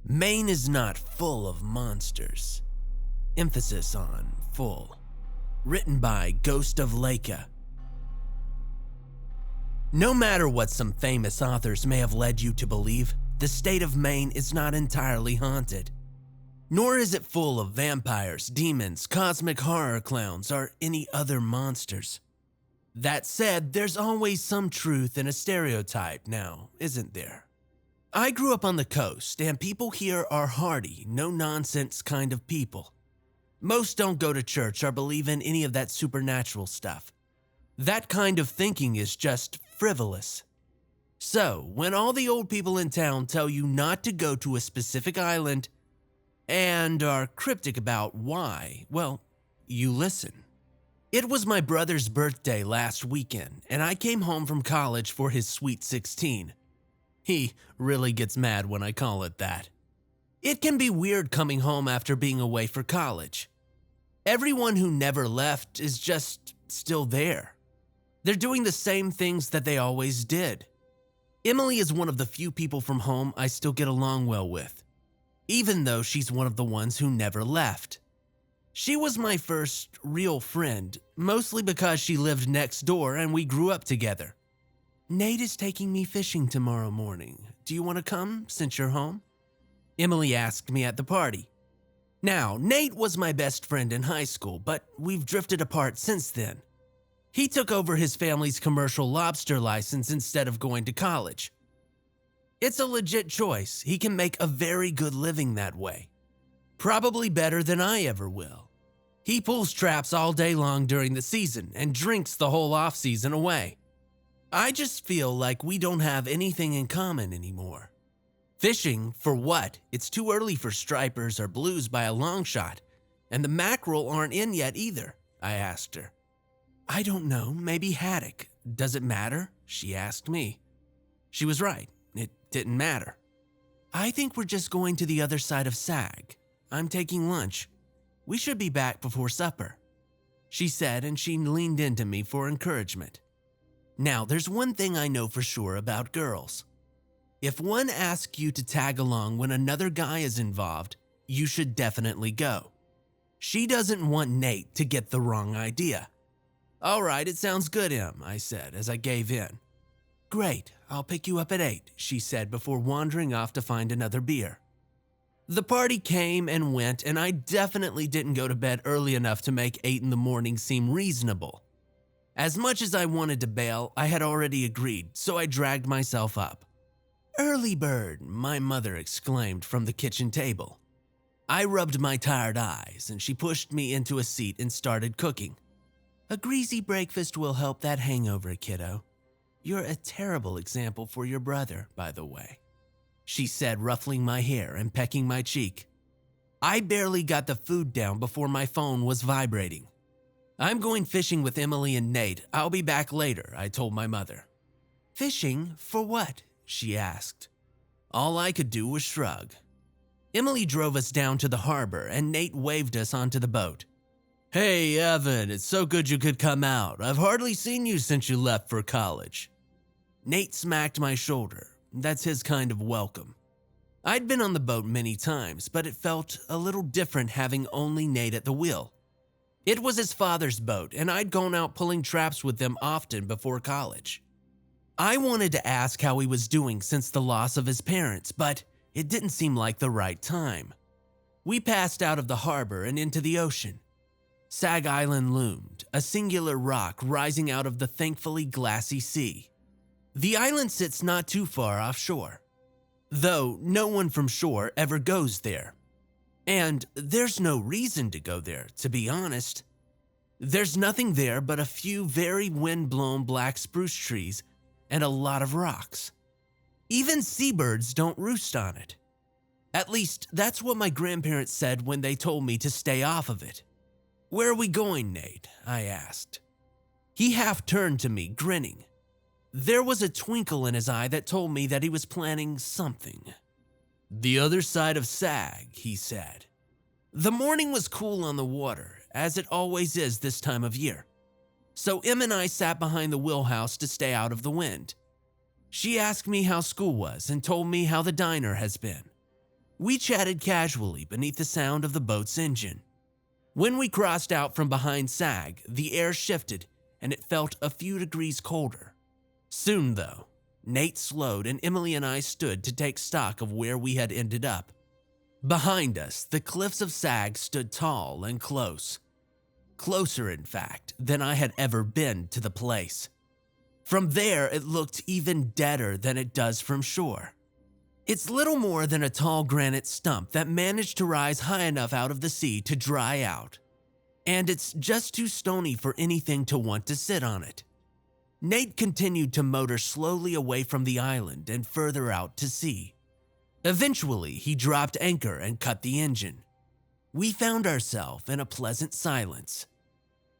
Maine is not full of monsters. Emphasis on full. Written by ghostoflaika. No matter what some famous authors may have led you to believe, the state of Maine is not entirely haunted. Nor is it full of vampires, demons, cosmic horror clowns, or any other monsters. That said, there's always some truth in a stereotype now, isn't there? I grew up on the coast, and people here are hardy, no-nonsense kind of people. Most don't go to church or believe in any of that supernatural stuff. That kind of thinking is just frivolous. So, when all the old people in town tell you not to go to a specific island and are cryptic about why, well, you listen. It was my brother's birthday last weekend, and I came home from college for his sweet 16. He really gets mad when I call it that. It can be weird coming home after being away for college. Everyone who never left is just still there. They're doing the same things that they always did. Emily is one of the few people from home I still get along well with, even though she's one of the ones who never left. She was my first real friend, mostly because she lived next door and we grew up together. Nate is taking me fishing tomorrow morning. Do you want to come since you're home? Emily asked me at the party. Now, Nate was my best friend in high school, but we've drifted apart since then. He took over his family's commercial lobster license instead of going to college. It's a legit choice. He can make a very good living that way. Probably better than I ever will. He pulls traps all day long during the season and drinks the whole off-season away. I just feel like we don't have anything in common anymore. Fishing, for what? It's too early for stripers or blues by a long shot, and the mackerel aren't in yet either, I asked her. I don't know, maybe haddock. Does it matter? She asked me. She was right, it didn't matter. I think we're just going to the other side of Sag. I'm taking lunch. We should be back before supper, she said, and she leaned into me for encouragement. Now, there's one thing I know for sure about girls. If one asks you to tag along when another guy is involved, you should definitely go. She doesn't want Nate to get the wrong idea. All right, it sounds good, Em, I said as I gave in. Great, I'll pick you up at 8, she said before wandering off to find another beer. The party came and went, and I definitely didn't go to bed early enough to make 8 in the morning seem reasonable. As much as I wanted to bail, I had already agreed, so I dragged myself up. Early bird, my mother exclaimed from the kitchen table. I rubbed my tired eyes, and she pushed me into a seat and started cooking. A greasy breakfast will help that hangover, kiddo. You're a terrible example for your brother, by the way, she said, ruffling my hair and pecking my cheek. I barely got the food down before my phone was vibrating. I'm going fishing with Emily and Nate. I'll be back later, I told my mother. Fishing? For what? She asked. All I could do was shrug. Emily drove us down to the harbor and Nate waved us onto the boat. Hey, Evan, it's so good you could come out. I've hardly seen you since you left for college. Nate smacked my shoulder. That's his kind of welcome. I'd been on the boat many times, but it felt a little different having only Nate at the wheel. It was his father's boat, and I'd gone out pulling traps with them often before college. I wanted to ask how he was doing since the loss of his parents, but it didn't seem like the right time. We passed out of the harbor and into the ocean. Sag Island loomed, a singular rock rising out of the thankfully glassy sea. The island sits not too far offshore, though no one from shore ever goes there. And there's no reason to go there, to be honest. There's nothing there but a few very wind-blown black spruce trees and a lot of rocks. Even seabirds don't roost on it. At least, that's what my grandparents said when they told me to stay off of it. Where are we going, Nate? I asked. He half turned to me, grinning. There was a twinkle in his eye that told me that he was planning something. The other side of Sag, he said. The morning was cool on the water, as it always is this time of year. So Em and I sat behind the wheelhouse to stay out of the wind. She asked me how school was and told me how the diner has been. We chatted casually beneath the sound of the boat's engine. When we crossed out from behind Sag, the air shifted and it felt a few degrees colder. Soon, though, Nate slowed and Emily and I stood to take stock of where we had ended up. Behind us, the cliffs of Sag stood tall and close. Closer, in fact, than I had ever been to the place. From there, it looked even deader than it does from shore. It's little more than a tall granite stump that managed to rise high enough out of the sea to dry out. And it's just too stony for anything to want to sit on it. Nate continued to motor slowly away from the island and further out to sea. Eventually, he dropped anchor and cut the engine. We found ourselves in a pleasant silence.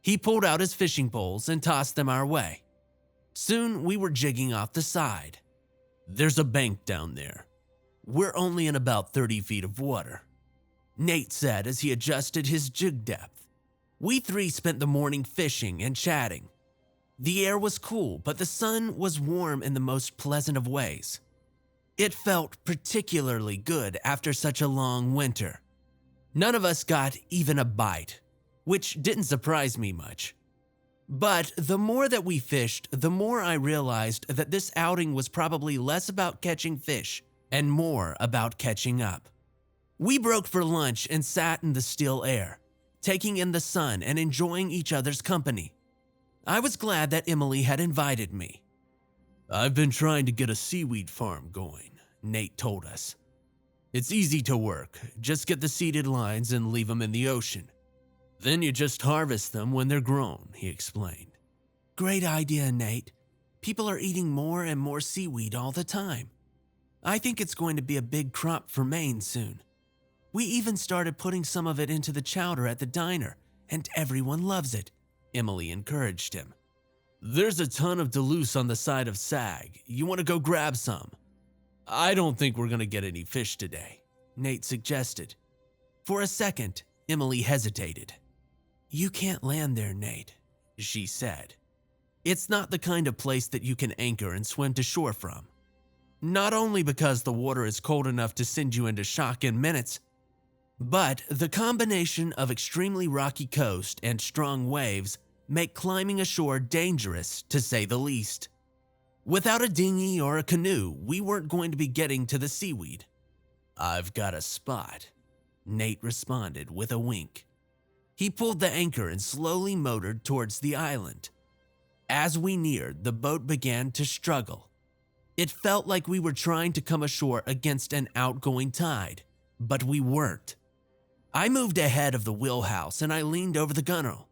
He pulled out his fishing poles and tossed them our way. Soon, we were jigging off the side. "There's a bank down there. We're only in about 30 feet of water," Nate said as he adjusted his jig depth. We three spent the morning fishing and chatting. The air was cool, but the sun was warm in the most pleasant of ways. It felt particularly good after such a long winter. None of us got even a bite, which didn't surprise me much. But the more that we fished, the more I realized that this outing was probably less about catching fish and more about catching up. We broke for lunch and sat in the still air, taking in the sun and enjoying each other's company. I was glad that Emily had invited me. "I've been trying to get a seaweed farm going," Nate told us. "It's easy to work. Just get the seeded lines and leave them in the ocean. Then you just harvest them when they're grown," he explained. "Great idea, Nate. People are eating more and more seaweed all the time. I think it's going to be a big crop for Maine soon. We even started putting some of it into the chowder at the diner, and everyone loves it," Emily encouraged him. "There's a ton of Duluth on the side of Sag. You want to go grab some?" "I don't think we're going to get any fish today," Nate suggested. For a second, Emily hesitated. "You can't land there, Nate," she said. "It's not the kind of place that you can anchor and swim to shore from. Not only because the water is cold enough to send you into shock in minutes, but the combination of extremely rocky coast and strong waves make climbing ashore dangerous, to say the least. Without a dinghy or a canoe, we weren't going to be getting to the seaweed." "I've got a spot," Nate responded with a wink. He pulled the anchor and slowly motored towards the island. As we neared, the boat began to struggle. It felt like we were trying to come ashore against an outgoing tide, but we weren't. I moved ahead of the wheelhouse and I leaned over the gunwale.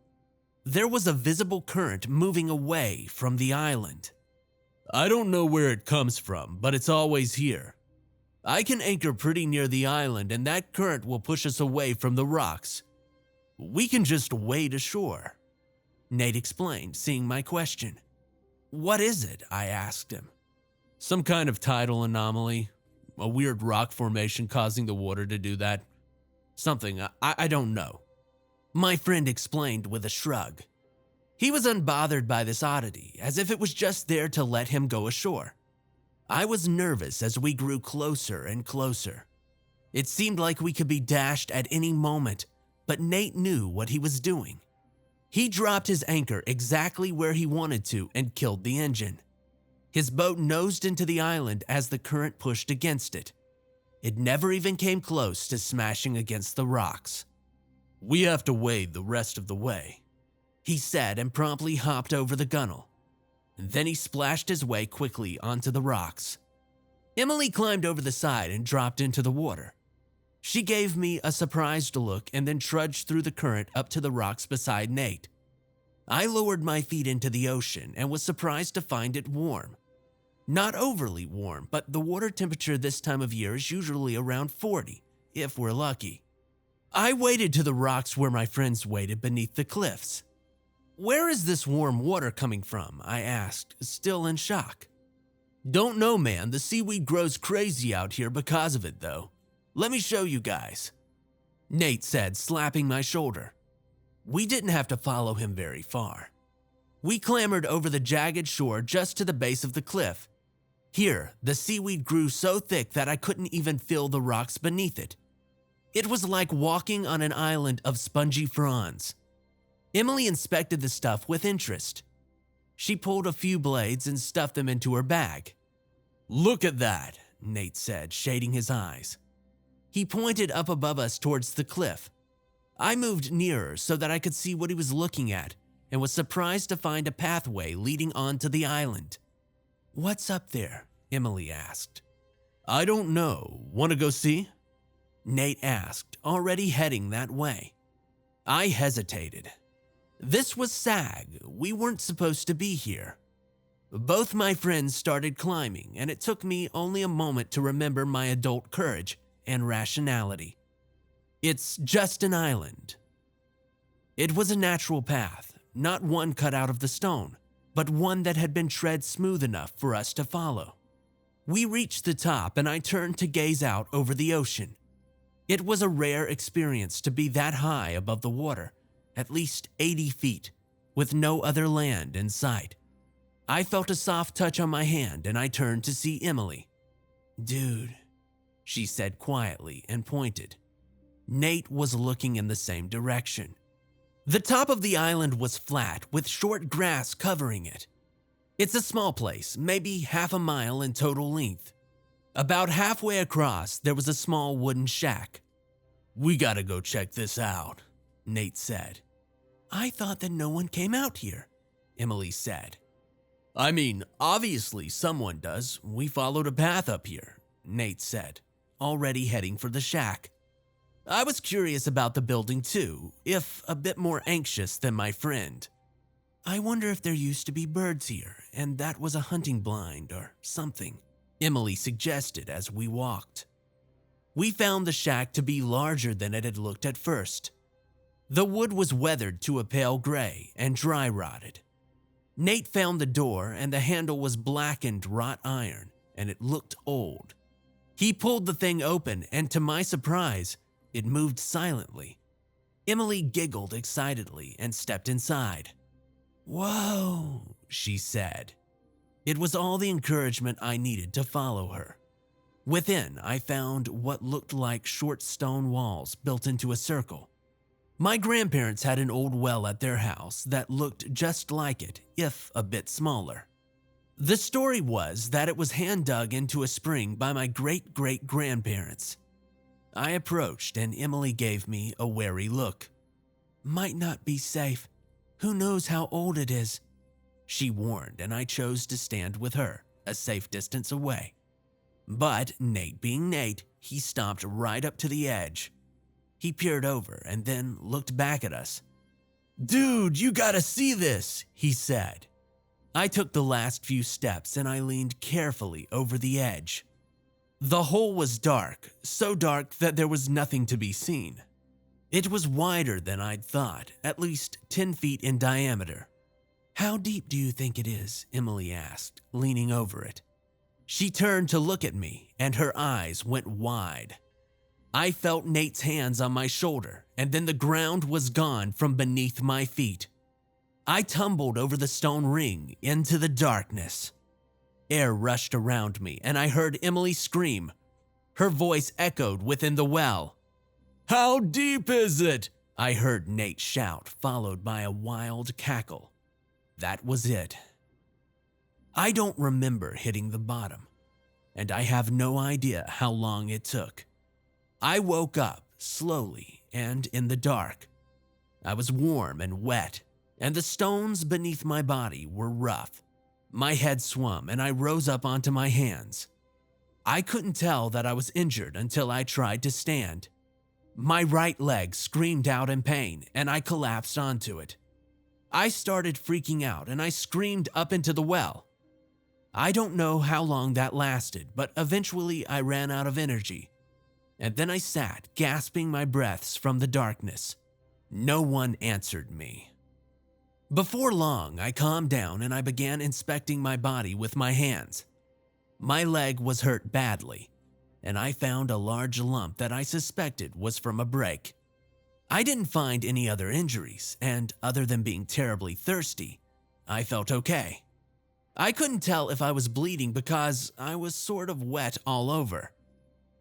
There was a visible current moving away from the island. "I don't know where it comes from, but it's always here. I can anchor pretty near the island and that current will push us away from the rocks. We can just wade ashore," Nate explained, seeing my question. "What is it?" I asked him. "Some kind of tidal anomaly, a weird rock formation causing the water to do that. Something, I don't know," my friend explained with a shrug. He was unbothered by this oddity, as if it was just there to let him go ashore. I was nervous as we grew closer and closer. It seemed like we could be dashed at any moment, but Nate knew what he was doing. He dropped his anchor exactly where he wanted to and killed the engine. His boat nosed into the island as the current pushed against it. It never even came close to smashing against the rocks. "We have to wade the rest of the way," he said and promptly hopped over the gunwale. Then he splashed his way quickly onto the rocks. Emily climbed over the side and dropped into the water. She gave me a surprised look and then trudged through the current up to the rocks beside Nate. I lowered my feet into the ocean and was surprised to find it warm. Not overly warm, but the water temperature this time of year is usually around 40, if we're lucky. I waded to the rocks where my friends waded beneath the cliffs. "Where is this warm water coming from?" I asked, still in shock. "Don't know, man. The seaweed grows crazy out here because of it, though. Let me show you guys," Nate said, slapping my shoulder. We didn't have to follow him very far. We clambered over the jagged shore just to the base of the cliff. Here, the seaweed grew so thick that I couldn't even feel the rocks beneath it. It was like walking on an island of spongy fronds. Emily inspected the stuff with interest. She pulled a few blades and stuffed them into her bag. "Look at that," Nate said, shading his eyes. He pointed up above us towards the cliff. I moved nearer so that I could see what he was looking at and was surprised to find a pathway leading onto the island. "What's up there?" Emily asked. "I don't know. Want to go see?" Nate asked, already heading that way. I hesitated. This was Sag. We weren't supposed to be here. Both my friends started climbing, and it took me only a moment to remember my adult courage and rationality. It's just an island. It was a natural path, not one cut out of the stone, but one that had been tread smooth enough for us to follow. We reached the top, and I turned to gaze out over the ocean. It was a rare experience to be that high above the water, at least 80 feet, with no other land in sight. I felt a soft touch on my hand, and I turned to see Emily. "Dude," she said quietly and pointed. Nate was looking in the same direction. The top of the island was flat, with short grass covering it. It's a small place, maybe half a mile in total length. About halfway across, there was a small wooden shack. "We gotta go check this out," Nate said. "I thought that no one came out here," Emily said. "I mean, obviously someone does. We followed a path up here," Nate said, already heading for the shack. I was curious about the building too, if a bit more anxious than my friend. "I wonder if there used to be birds here, and that was a hunting blind or something," Emily suggested as we walked. We found the shack to be larger than it had looked at first. The wood was weathered to a pale gray and dry rotted. Nate found the door, and the handle was blackened wrought iron, and it looked old. He pulled the thing open, and to my surprise, it moved silently. Emily giggled excitedly and stepped inside. "Whoa," she said. It was all the encouragement I needed to follow her. Within, I found what looked like short stone walls built into a circle. My grandparents had an old well at their house that looked just like it, if a bit smaller. The story was that it was hand-dug into a spring by my great-great-grandparents. I approached, and Emily gave me a wary look. "Might not be safe. Who knows how old it is?" she warned, and I chose to stand with her, a safe distance away. But Nate being Nate, he stopped right up to the edge. He peered over and then looked back at us. "Dude, you gotta see this," he said. I took the last few steps and I leaned carefully over the edge. The hole was dark, so dark that there was nothing to be seen. It was wider than I'd thought, at least 10 feet in diameter. "How deep do you think it is?" Emily asked, leaning over it. She turned to look at me, and her eyes went wide. I felt Nate's hands on my shoulder, and then the ground was gone from beneath my feet. I tumbled over the stone ring into the darkness. Air rushed around me, and I heard Emily scream. Her voice echoed within the well. "How deep is it?" I heard Nate shout, followed by a wild cackle. That was it. I don't remember hitting the bottom, and I have no idea how long it took. I woke up slowly and in the dark. I was warm and wet, and the stones beneath my body were rough. My head swam, and I rose up onto my hands. I couldn't tell that I was injured until I tried to stand. My right leg screamed out in pain, and I collapsed onto it. I started freaking out, and I screamed up into the well. I don't know how long that lasted, but eventually I ran out of energy. And then I sat, gasping my breaths from the darkness. No one answered me. Before long, I calmed down and I began inspecting my body with my hands. My leg was hurt badly, and I found a large lump that I suspected was from a break. I didn't find any other injuries, and other than being terribly thirsty, I felt okay. I couldn't tell if I was bleeding because I was sort of wet all over.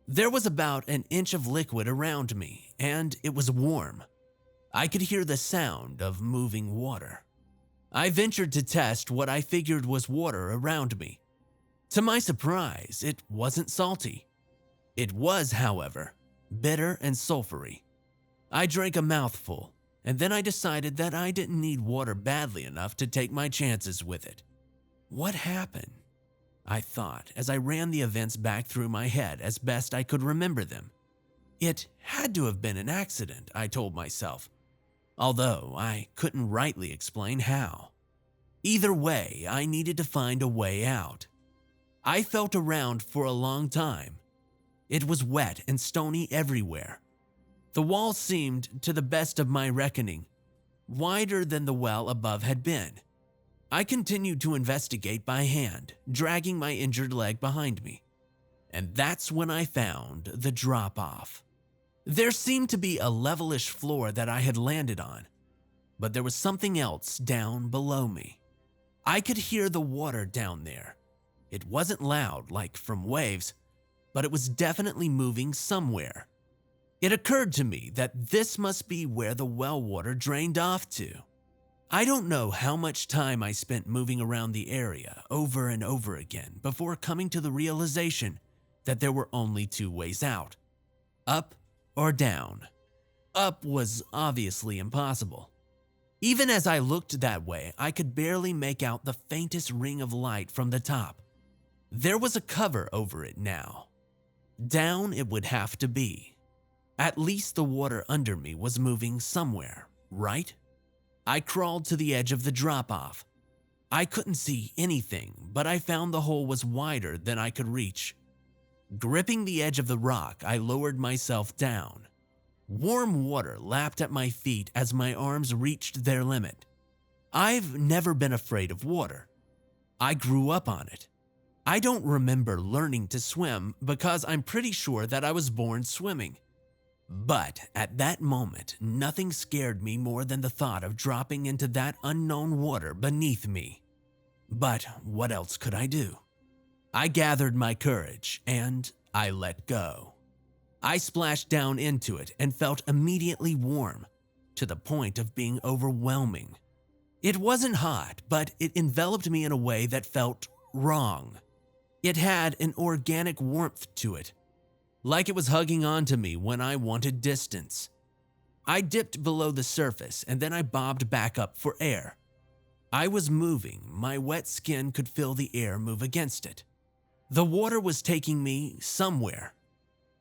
There was about an inch of liquid around me, and it was warm. I could hear the sound of moving water. I ventured to test what I figured was water around me. To my surprise, it wasn't salty. It was, however, bitter and sulfury. I drank a mouthful, and then I decided that I didn't need water badly enough to take my chances with it. What happened? I thought as I ran the events back through my head as best I could remember them. It had to have been an accident, I told myself, although I couldn't rightly explain how. Either way, I needed to find a way out. I felt around for a long time. It was wet and stony everywhere. The wall seemed, to the best of my reckoning, wider than the well above had been. I continued to investigate by hand, dragging my injured leg behind me. And that's when I found the drop-off. There seemed to be a levelish floor that I had landed on, but there was something else down below me. I could hear the water down there. It wasn't loud like from waves, but it was definitely moving somewhere. It occurred to me that this must be where the well water drained off to. I don't know how much time I spent moving around the area over and over again before coming to the realization that there were only two ways out: up or down. Up was obviously impossible. Even as I looked that way, I could barely make out the faintest ring of light from the top. There was a cover over it now. Down it would have to be. At least the water under me was moving somewhere, right? I crawled to the edge of the drop-off. I couldn't see anything, but I found the hole was wider than I could reach. Gripping the edge of the rock, I lowered myself down. Warm water lapped at my feet as my arms reached their limit. I've never been afraid of water. I grew up on it. I don't remember learning to swim because I'm pretty sure that I was born swimming. But at that moment, nothing scared me more than the thought of dropping into that unknown water beneath me. But what else could I do? I gathered my courage and I let go. I splashed down into it and felt immediately warm, to the point of being overwhelming. It wasn't hot, but it enveloped me in a way that felt wrong. It had an organic warmth to it, like it was hugging onto me when I wanted distance. I dipped below the surface and then I bobbed back up for air. I was moving, my wet skin could feel the air move against it. The water was taking me somewhere.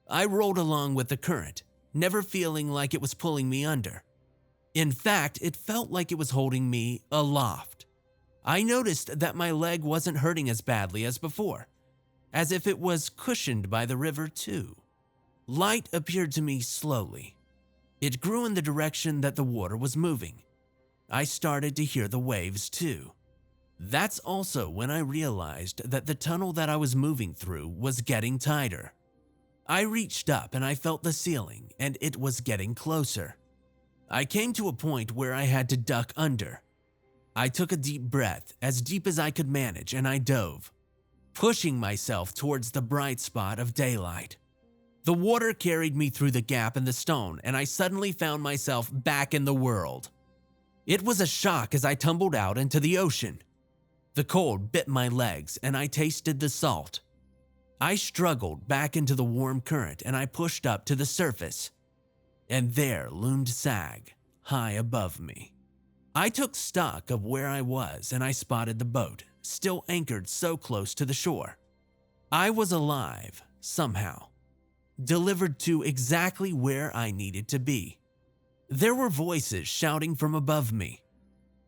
I rolled along with the current, never feeling like it was pulling me under. In fact, it felt like it was holding me aloft. I noticed that my leg wasn't hurting as badly as before, as if it was cushioned by the river too. Light appeared to me slowly. It grew in the direction that the water was moving. I started to hear the waves too. That's also when I realized that the tunnel that I was moving through was getting tighter. I reached up and I felt the ceiling, and it was getting closer. I came to a point where I had to duck under. I took a deep breath, as deep as I could manage, and I dove, pushing myself towards the bright spot of daylight. The water carried me through the gap in the stone, and I suddenly found myself back in the world. It was a shock as I tumbled out into the ocean. The cold bit my legs, and I tasted the salt. I struggled back into the warm current, and I pushed up to the surface. And there loomed Sag, high above me. I took stock of where I was, and I spotted the boat, still anchored so close to the shore. I was alive, somehow, delivered to exactly where I needed to be. There were voices shouting from above me.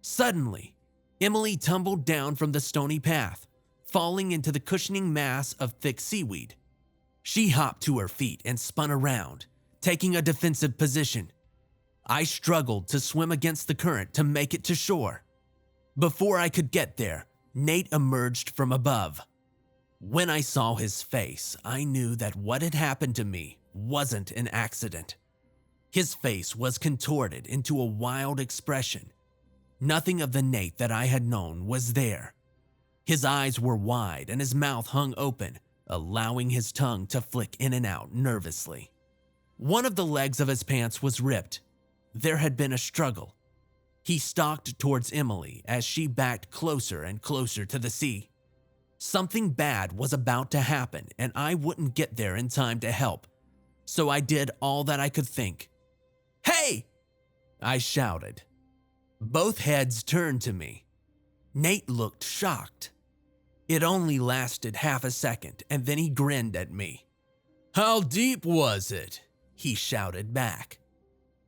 Suddenly, Emily tumbled down from the stony path, falling into the cushioning mass of thick seaweed. She hopped to her feet and spun around, taking a defensive position. I struggled to swim against the current to make it to shore. Before I could get there, Nate emerged from above. When I saw his face, I knew that what had happened to me wasn't an accident. His face was contorted into a wild expression. Nothing of the Nate that I had known was there. His eyes were wide and his mouth hung open, allowing his tongue to flick in and out nervously. One of the legs of his pants was ripped. There had been a struggle. He stalked towards Emily as she backed closer and closer to the sea. Something bad was about to happen and I wouldn't get there in time to help, so I did all that I could think. "Hey!" I shouted. Both heads turned to me. Nate looked shocked. It only lasted half a second and then he grinned at me. "How deep was it?" he shouted back.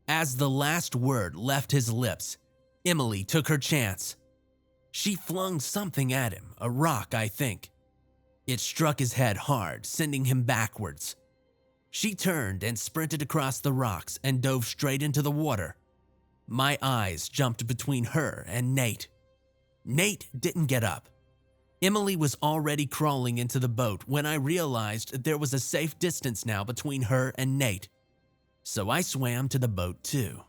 As the last word left his lips, Emily took her chance. She flung something at him, a rock, I think. It struck his head hard, sending him backwards. She turned and sprinted across the rocks and dove straight into the water. My eyes jumped between her and Nate. Nate didn't get up. Emily was already crawling into the boat when I realized there was a safe distance now between her and Nate. So I swam to the boat too.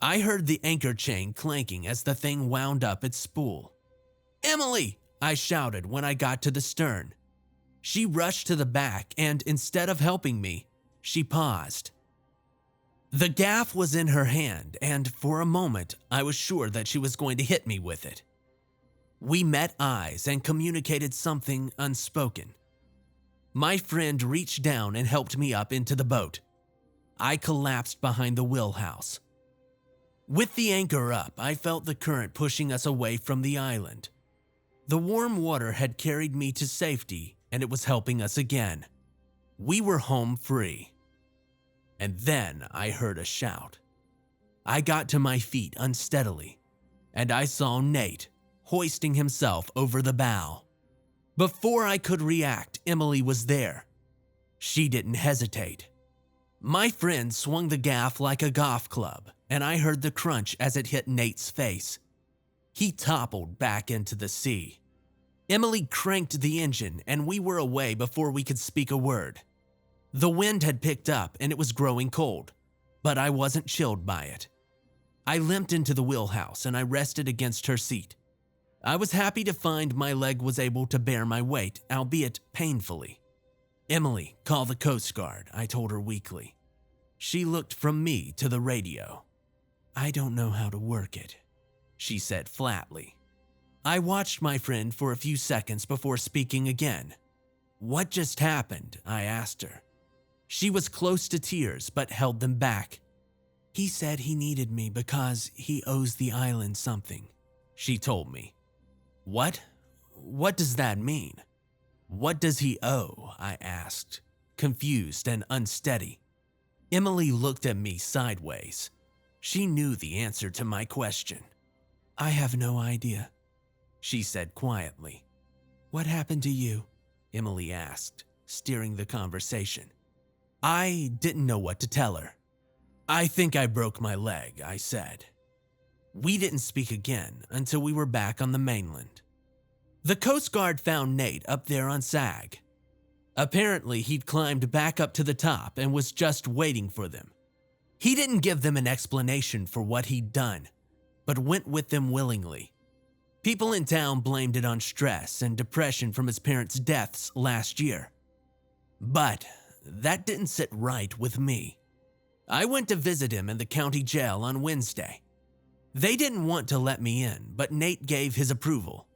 I heard the anchor chain clanking as the thing wound up its spool. "Emily!" I shouted when I got to the stern. She rushed to the back and instead of helping me, she paused. The gaff was in her hand and for a moment I was sure that she was going to hit me with it. We met eyes and communicated something unspoken. My friend reached down and helped me up into the boat. I collapsed behind the wheelhouse. With the anchor up, I felt the current pushing us away from the island. The warm water had carried me to safety and it was helping us again. We were home free. And then I heard a shout. I got to my feet unsteadily and I saw Nate hoisting himself over the bow. Before I could react, Emily was there. She didn't hesitate. My friend swung the gaff like a golf club, and I heard the crunch as it hit Nate's face. He toppled back into the sea. Emily cranked the engine, and we were away before we could speak a word. The wind had picked up, and it was growing cold, but I wasn't chilled by it. I limped into the wheelhouse, and I rested against her seat. I was happy to find my leg was able to bear my weight, albeit painfully. "Emily, call the Coast Guard," I told her weakly. She looked from me to the radio. "I don't know how to work it," she said flatly. I watched my friend for a few seconds before speaking again. "What just happened?" I asked her. She was close to tears but held them back. "He said he needed me because he owes the island something," she told me. "What? What does that mean?" "What does he owe?" I asked, confused and unsteady. Emily looked at me sideways. She knew the answer to my question. "I have no idea," she said quietly. "What happened to you?" Emily asked, steering the conversation. I didn't know what to tell her. "I think I broke my leg," I said. We didn't speak again until we were back on the mainland. The Coast Guard found Nate up there on Sag. Apparently, he'd climbed back up to the top and was just waiting for them. He didn't give them an explanation for what he'd done, but went with them willingly. People in town blamed it on stress and depression from his parents' deaths last year. But that didn't sit right with me. I went to visit him in the county jail on Wednesday. They didn't want to let me in, but Nate gave his approval.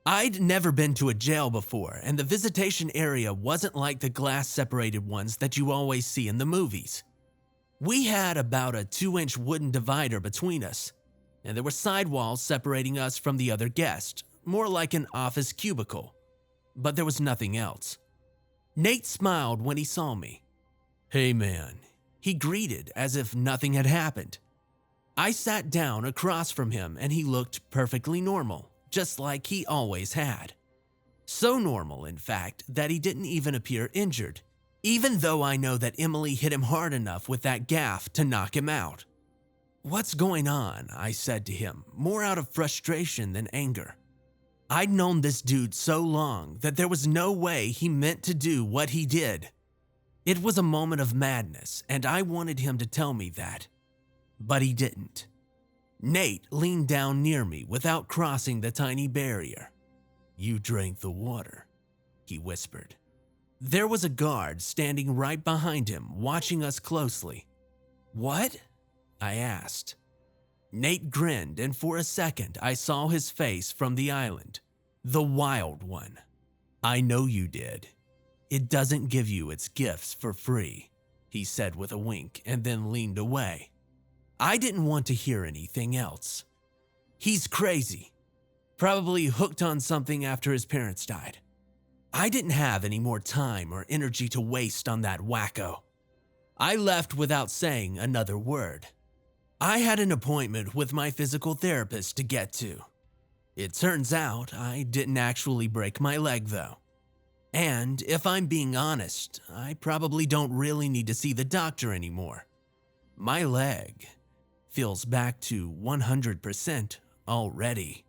I'd never been to a jail before, and the visitation area wasn't like the glass-separated ones that you always see in the movies. We had about a 2-inch wooden divider between us, and there were sidewalls separating us from the other guests, more like an office cubicle. But there was nothing else. Nate smiled when he saw me. "Hey man," he greeted as if nothing had happened. I sat down across from him and he looked perfectly normal. Just like he always had. So normal, in fact, that he didn't even appear injured, even though I know that Emily hit him hard enough with that gaff to knock him out. "What's going on?" I said to him, more out of frustration than anger. I'd known this dude so long that there was no way he meant to do what he did. It was a moment of madness, and I wanted him to tell me that. But he didn't. Nate leaned down near me without crossing the tiny barrier. You drank the water, he whispered. There was a guard standing right behind him, watching us closely. What? I asked. Nate grinned, and for a second I saw his face from the island. The wild one. I know you did. It doesn't give you its gifts for free, he said with a wink, and then leaned away. I didn't want to hear anything else. He's crazy. Probably hooked on something after his parents died. I didn't have any more time or energy to waste on that wacko. I left without saying another word. I had an appointment with my physical therapist to get to. It turns out I didn't actually break my leg though. And if I'm being honest, I probably don't really need to see the doctor anymore. My leg feels back to 100% already.